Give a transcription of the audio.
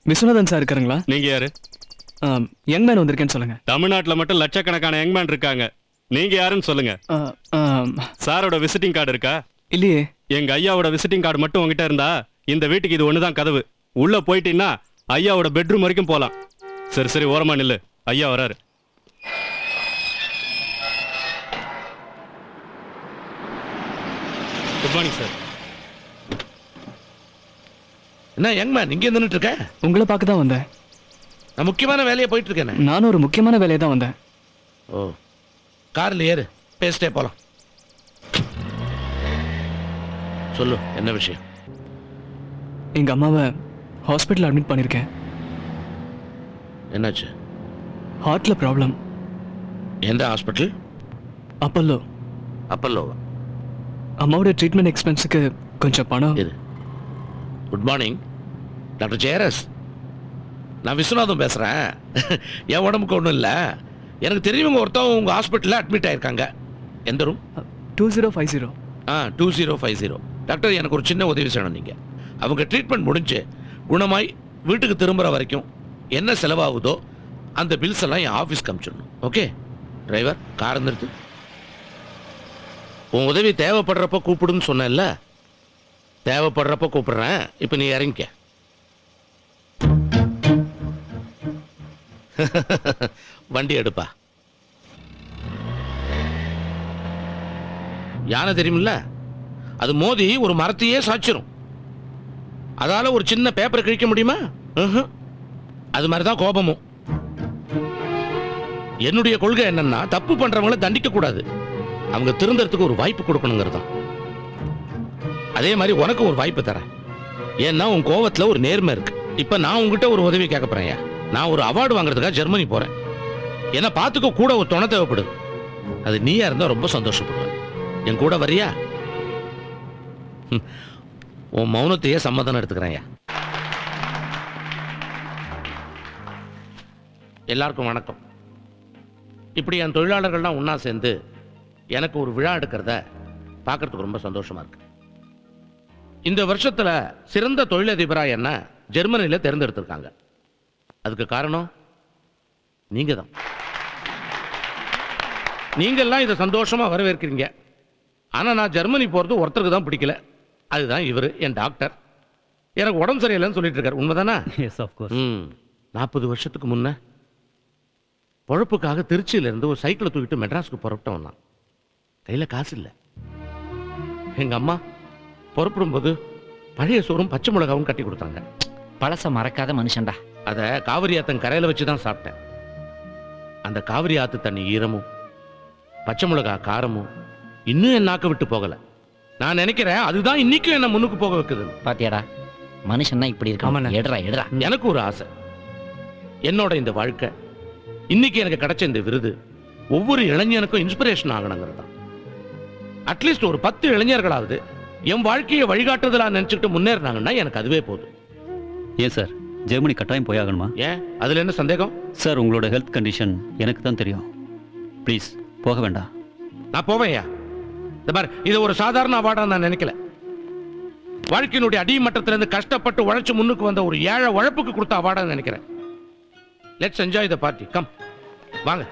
Viswanathan sir இருக்காருங்களா? நீங்க யாரு? Young man வந்திருக்கேன்னு சொல்லுங்க. தமிழ்நாட்டுல மட்டும் லட்சக்கணக்கான யங் மேன் இருக்காங்க. நீங்க யாருன்னு சொல்லுங்க. சாரோட விசிட்டிங் கார்டு இருக்கா? இல்லையே. எங்க ஐயாவோட விசிட்டிங் கார்டு மட்டும் உங்ககிட்ட இருந்தா இந்த வீட்டுக்கு இது ஒண்ணுதான் கதவு. உள்ள போயிட்டீங்கன்னா ஐயாவோட பெட்ரூம் வரைக்கும் போலாம். சரி சரி, ஓரமா நில்லு, ஐயா வராரு. Good morning sir. என்ன யங் மேன் இங்கே நின்றுட்டு இருக்க? உங்களை பார்க்க தான் வந்தேன். நான் முக்கியமான வேலையை போயிட்டு இருக்கேன். நானும் ஒரு முக்கியமான வேலையை தான் வந்தேன். ஓ, கார்ல ஏறு, பேசிட்டே போலாம். சொல்லு, என்ன விஷயம்? எங்க அம்மாவை ஹாஸ்பிட்டல் அட்மிட் பண்ணிருக்கேன். என்னாச்சு? ஹார்ட்ல ப்ராப்ளம். எந்த ஹாஸ்பிட்டல்? அப்பல்லோ. அப்பல்லோவா? அம்மாவோட ட்ரீட்மெண்ட் எக்ஸ்பென்ஸுக்கு கொஞ்சம் பணம். இது குட் மார்னிங் டாக்டர் ஜெயரஸ். நான் விஸ்வநாதன் பேசுகிறேன். என் உடம்புக்கு ஒன்றும் இல்லை. எனக்கு தெரியுங்க ஒருத்தவங்க உங்கள் ஹாஸ்பிட்டலில் அட்மிட் ஆயிருக்காங்க. எந்த ரூம்? 2050. 2050. டாக்டர், எனக்கு ஒரு சின்ன உதவி செய்யணும். நீங்கள் அவங்க ட்ரீட்மெண்ட் முடிஞ்சு குணமாய் வீட்டுக்கு திரும்புகிற வரைக்கும் என்ன செலவாகுதோ அந்த பில்ஸ் எல்லாம் என் ஆஃபீஸ்க்கு அனுப்பிச்சிடணும். ஓகே டிரைவர், கார் நிறுத்து. உன் உதவி தேவைப்படுறப்ப கூப்பிடுன்னு சொன்னேன்ல, தேவைப்படுறப்ப கூப்பிடுறேன். இப்போ நீ இறங்கிக்க. வண்டி எடுப்பா. யானை தெரியுமில்ல, அது மோதி ஒரு மரத்தையே சாய்ச்சிரும். அதால ஒரு சின்ன பேப்பரை கிழிக்க முடியுமா? அது மாதிரிதான் கோபமும். என்னுடைய கொள்கை என்னன்னா, தப்பு பண்றவங்களை தண்டிக்க கூடாது, அவங்க திருந்தறதுக்கு ஒரு வாய்ப்பு கொடுக்கணுங்கிறது தான். அதே மாதிரி உனக்கு ஒரு வாய்ப்பு தரேன். ஏன்னா உன் கோவத்துல ஒரு நேர்மை இருக்கு. இப்ப நான் உங்ககிட்ட ஒரு உதவி கேட்க போறேன். நான் ஒரு அவார்டு வாங்குறதுக்காக ஜெர்மனி போறேன். ஏன்னா பார்த்துக்க கூட ஒரு துணை தேவைப்படுது. அது நீயா இருந்தா ரொம்ப சந்தோஷப்படுவேன். என் கூட வரியா? உன் மௌனத்தையே சம்மதம் எடுத்துக்கிறேன். எல்லாருக்கும் வணக்கம். இப்படி என் தொழிலாளர்கள்லாம் ஒன்னா சேர்ந்து எனக்கு ஒரு விழா எடுக்கிறத பார்க்கறதுக்கு ரொம்ப சந்தோஷமா இருக்கு. இந்த வருஷத்துல சிறந்த தொழிலதிபரா என்ன ஜெர்மனியில தேர்ந்தெடுத்திருக்காங்க. அதுக்கு காரணம் நீங்க தான். நீங்கெல்லாம் இதை சந்தோஷமா வரவேற்கிறீங்க. ஆனா நான் ஜெர்மனி போறது ஒருத்தருக்கு தான் பிடிக்கல. அதுதான் இவரு, என் டாக்டர். எனக்கு உடம்பு சரியில்லைன்னு சொல்லிட்டு இருக்காரு. உண்மைதானே? 40 வருஷத்துக்கு முன்ன பொழப்புக்காக திருச்சியில இருந்து ஒரு சைக்கிளை தூக்கிட்டு மெட்ராஸுக்கு புறப்பட்டவன் தான். கையில காசு இல்லை. எங்க அம்மா புறப்படும் போது பழைய சோறும் பச்சை மிளகாவும் கட்டி கொடுத்தாங்க. பழச மறக்காத மனுஷன்டா. அதை காவிரி ஆத்தன் கரையில வச்சுதான் சாப்பிட்டேன். அந்த காவிரி ஆத்து தண்ணி ஈரமும் பச்சை மிளகா காரமும் இன்னும் என் நாக்க விட்டு போகல. நான் நினைக்கிறேன் அதுதான் இன்னைக்கும் என்ன முன்னுக்கு போக வைக்குது. பாத்தியாடா, மனுஷன்னா இப்படி இருக்கு. எடுறா எடுறா. எனக்கு ஒரு ஆசை. என்னோட இந்த வாழ்க்கை, இன்னைக்கு எனக்கு கிடைச்ச இந்த விருது ஒவ்வொரு இளைஞனுக்கும் இன்ஸ்பிரேஷன் ஆகணுங்கிறது தான். அட்லீஸ்ட் ஒரு 10 இளைஞர்களாவது என் வாழ்க்கையை வழிகாட்டுதலா நினைச்சுக்கிட்டு முன்னேறினாங்கன்னா எனக்கு அதுவே போதும். ஏன் சார், ஜெர்மனி கட்டாயம் போயாகணுமா? ஏன், அதுல என்ன சந்தேகம்? சார், உங்களோட ஹெல்த் கண்டிஷன் எனக்கு தான் தெரியும். ப்ளீஸ் போக வேண்டாம். நான் போவேன்யா. இந்த மாதிரி இதை ஒரு சாதாரண அவார்டா நான் நினைக்கல. வாழ்க்கையினுடைய அடிமட்டத்திலிருந்து கஷ்டப்பட்டு உழைச்சு முன்னுக்கு வந்த ஒரு ஏழை உழைப்புக்கு கொடுத்த அவார்டா நினைக்கிறேன். Let's enjoy the party. Come வாங்க.